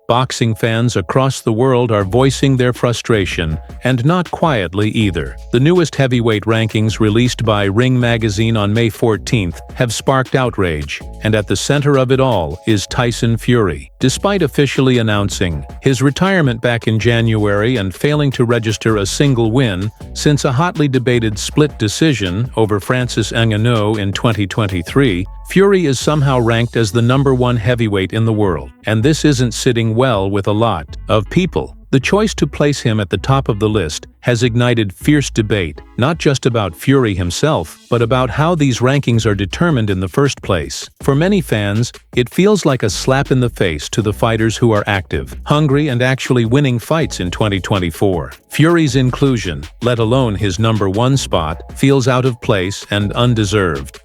Boxing fans across the world are voicing their frustration, and not quietly either. The newest heavyweight rankings released by Ring magazine on May 14th have sparked outrage, and at the center of it all is Tyson Fury. Despite officially announcing his retirement back in January and failing to register a single win since a hotly debated split decision over Francis Ngannou in 2023, Fury is somehow ranked as the #1 heavyweight in the world, and this isn't sitting well with a lot of people. The choice to place him at the top of the list has ignited fierce debate, not just about Fury himself, but about how these rankings are determined in the first place. For many fans, it feels like a slap in the face to the fighters who are active, hungry, and actually winning fights in 2024. Fury's inclusion, let alone his #1 spot, feels out of place and undeserved.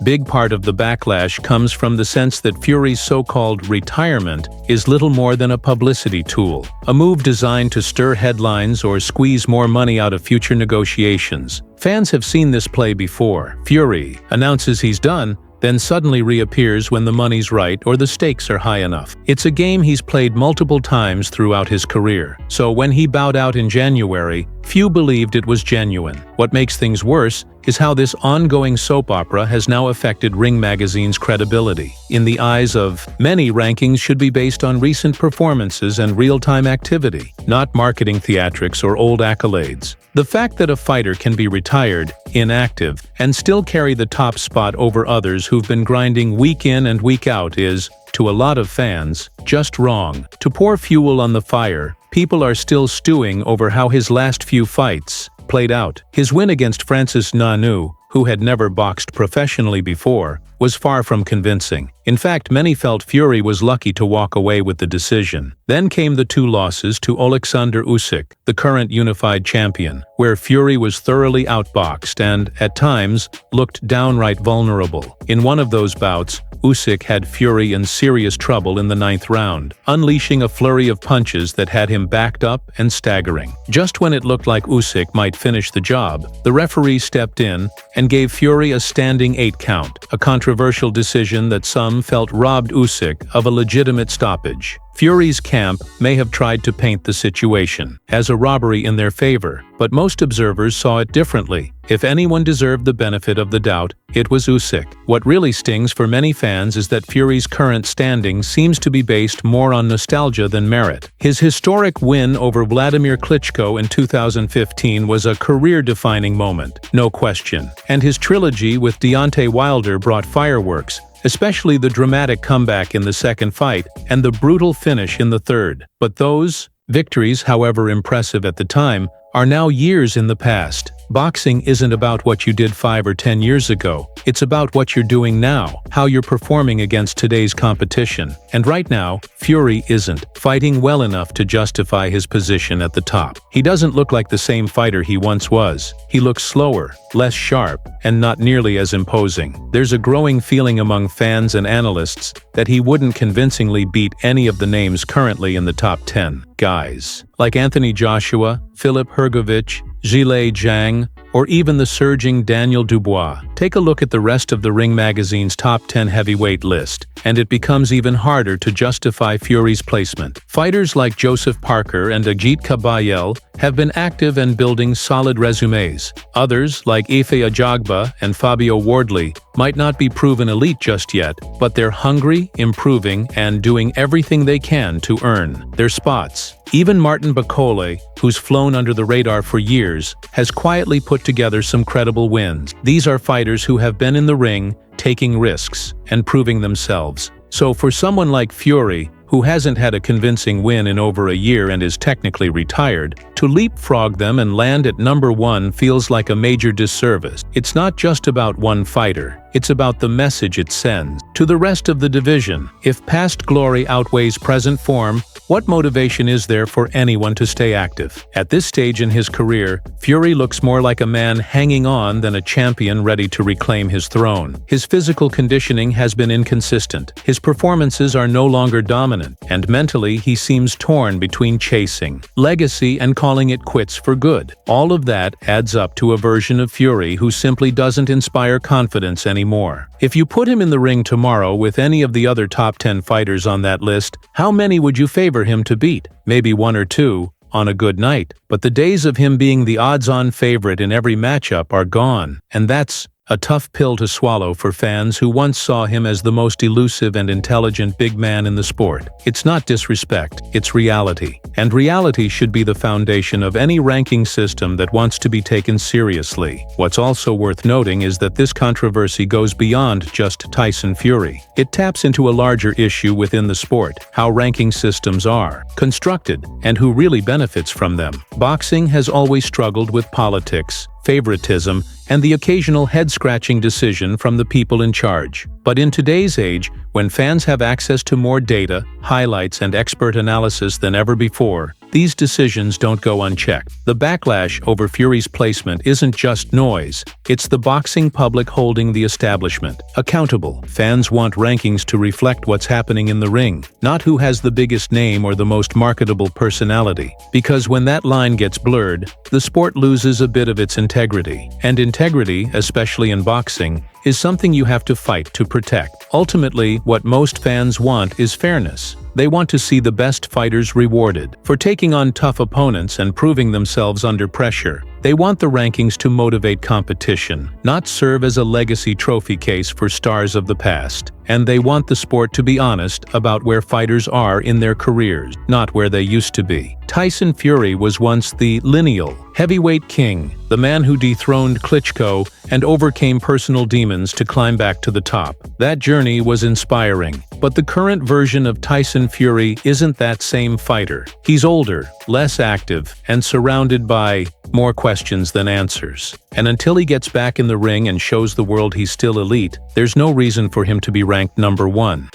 Big part of the backlash comes from the sense that Fury's so-called retirement is little more than a publicity tool, a move designed to stir headlines or squeeze more money out of future negotiations. Fans have seen this play before. Fury announces he's done, then suddenly reappears when the money's right or the stakes are high enough. It's a game he's played multiple times throughout his career, so when he bowed out in January, few believed it was genuine. What makes things worse is how this ongoing soap opera has now affected Ring magazine's credibility. In the eyes of many, rankings should be based on recent performances and real-time activity, not marketing theatrics or old accolades. The fact that a fighter can be retired, inactive, and still carry the top spot over others who've been grinding week in and week out is, to a lot of fans, just wrong. To pour fuel on the fire, people are still stewing over how his last few fights played out. His win against Francis Ngannou, who had never boxed professionally before, was far from convincing. In fact, many felt Fury was lucky to walk away with the decision. Then came the 2 losses to Oleksandr Usyk, the current unified champion, where Fury was thoroughly outboxed and, at times, looked downright vulnerable. In one of those bouts, Usyk had Fury in serious trouble in the 9th round, unleashing a flurry of punches that had him backed up and staggering. Just when it looked like Usyk might finish the job, the referee stepped in and gave Fury a standing 8 count, a controversial decision that some felt robbed Usyk of a legitimate stoppage. Fury's camp may have tried to paint the situation as a robbery in their favor, but most observers saw it differently. If anyone deserved the benefit of the doubt, it was Usyk. What really stings for many fans is that Fury's current standing seems to be based more on nostalgia than merit. His historic win over Vladimir Klitschko in 2015 was a career-defining moment, no question, and his trilogy with Deontay Wilder brought fireworks, especially the dramatic comeback in the second fight and the brutal finish in the third. But those victories, however impressive at the time, are now years in the past. Boxing isn't about what you did 5 or 10 years ago. It's about what you're doing now, how you're performing against today's competition. And right now, Fury isn't fighting well enough to justify his position at the top. He doesn't look like the same fighter he once was. He looks slower, less sharp, and not nearly as imposing. There's a growing feeling among fans and analysts that he wouldn't convincingly beat any of the names currently in the top 10 guys, like Anthony Joshua, Filip Hrgović, Zhilei Zhang, or even the surging Daniel Dubois. Take a look at the rest of the Ring magazine's top 10 heavyweight list, and it becomes even harder to justify Fury's placement. Fighters like Joseph Parker and Ajit Kabayel have been active and building solid resumes. Others, like Ife Ajagba and Fabio Wardley, might not be proven elite just yet, but they're hungry, improving, and doing everything they can to earn their spots. Even Martin Bakole, who's flown under the radar for years, has quietly put together some credible wins. These are fighters who have been in the ring, taking risks, and proving themselves. So for someone like Fury, who hasn't had a convincing win in over a year and is technically retired, to leapfrog them and land at #1 feels like a major disservice. It's not just about one fighter, it's about the message it sends to the rest of the division. If past glory outweighs present form, what motivation is there for anyone to stay active? At this stage in his career, Fury looks more like a man hanging on than a champion ready to reclaim his throne. His physical conditioning has been inconsistent, his performances are no longer dominant, and mentally he seems torn between chasing legacy and calling it quits for good. All of that adds up to a version of Fury who simply doesn't inspire confidence anymore. anymore. If you put him in the ring tomorrow with any of the other top 10 fighters on that list, how many would you favor him to beat? Maybe 1 or 2, on a good night. But the days of him being the odds-on favorite in every matchup are gone, and that's a tough pill to swallow for fans who once saw him as the most elusive and intelligent big man in the sport. It's not disrespect, it's reality. And reality should be the foundation of any ranking system that wants to be taken seriously. What's also worth noting is that this controversy goes beyond just Tyson Fury. It taps into a larger issue within the sport: how ranking systems are constructed and who really benefits from them. Boxing has always struggled with politics, favoritism, and the occasional head-scratching decision from the people in charge. But in today's age, when fans have access to more data, highlights, and expert analysis than ever before, these decisions don't go unchecked. The backlash over Fury's placement isn't just noise, it's the boxing public holding the establishment accountable. Fans want rankings to reflect what's happening in the ring, not who has the biggest name or the most marketable personality. Because when that line gets blurred, the sport loses a bit of its integrity. And integrity, especially in boxing, is something you have to fight to protect. Ultimately, what most fans want is fairness. They want to see the best fighters rewarded for taking on tough opponents and proving themselves under pressure. They want the rankings to motivate competition, not serve as a legacy trophy case for stars of the past. And they want the sport to be honest about where fighters are in their careers, not where they used to be. Tyson Fury was once the lineal heavyweight king, the man who dethroned Klitschko and overcame personal demons to climb back to the top. That journey was inspiring, but the current version of Tyson Fury isn't that same fighter. He's older, less active, and surrounded by more questions than answers. And until he gets back in the ring and shows the world he's still elite, there's no reason for him to be ranked number 1.